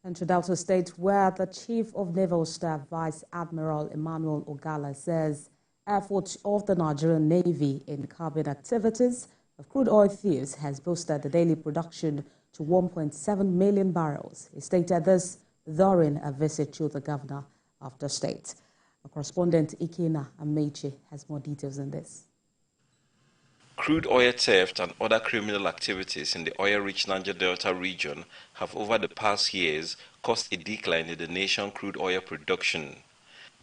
And to Delta State, where the Chief of Naval Staff, Vice Admiral Emmanuel Ogalla, says efforts of the Nigerian Navy in curbing activities of crude oil thieves has boosted the daily production to 1.7 million barrels. He stated this during a visit to the governor of the state. Our correspondent Ikena Amechi has more details on this. Crude oil theft and other criminal activities in the oil-rich Niger Delta region have over the past years caused a decline in the nation's crude oil production.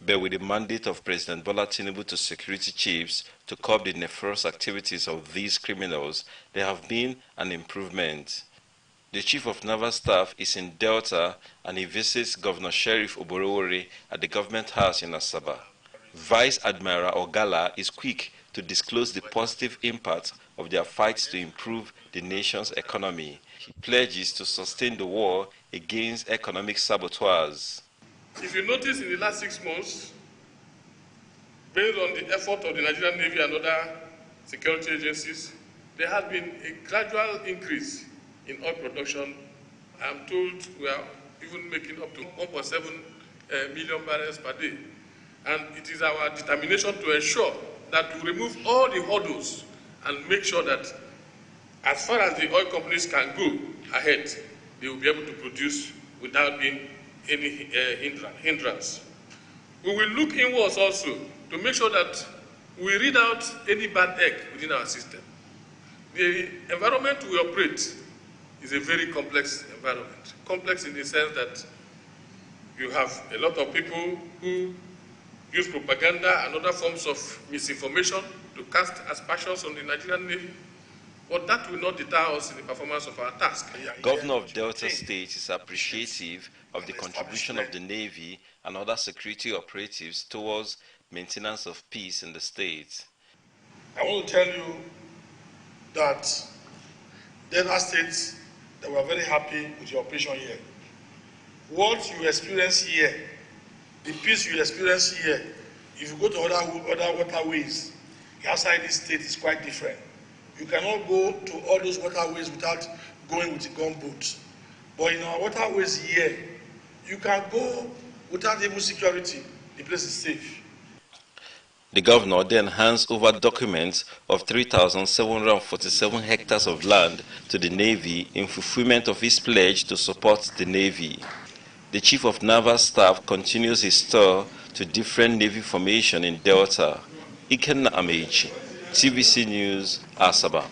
But with the mandate of President Bola Tinubu to security chiefs to curb the nefarious activities of these criminals, there have been an improvement. The Chief of Naval Staff is in Delta and he visits Governor Sheriff Oborevwori at the government house in Asaba. Vice Admiral Ogalla is quick to disclose the positive impact of their fights to improve the nation's economy. He pledges to sustain the war against economic saboteurs. If you notice in the last 6 months, based on the effort of the Nigerian Navy and other security agencies, there has been a gradual increase in oil production. I'm told we are even making up to 1.7 million barrels per day. And it is our determination to ensure that we remove all the hurdles and make sure that as far as the oil companies can go ahead, they will be able to produce without being any hindrance. We will look inwards also to make sure that we read out any bad egg within our system. The environment we operate is a very complex environment. Complex in the sense that you have a lot of people who use propaganda and other forms of misinformation to cast aspersions on the Nigerian Navy, but that will not deter us in the performance of our task. Governor of Delta State is appreciative of the contribution of the Navy and other security operatives towards maintenance of peace in the state. I want to tell you that Delta State, that we are very happy with your operation here. What you experience here, the peace you experience here, if you go to other waterways outside this state, is quite different. You cannot go to all those waterways without going with the gunboats. But in our waterways here, you can go without even security. The place is safe. The governor then hands over documents of 3,747 hectares of land to the Navy in fulfillment of his pledge to support the Navy. The Chief of Naval Staff continues his tour to different Navy formations in Delta. Ikena Amechi, TVC News, Asaba.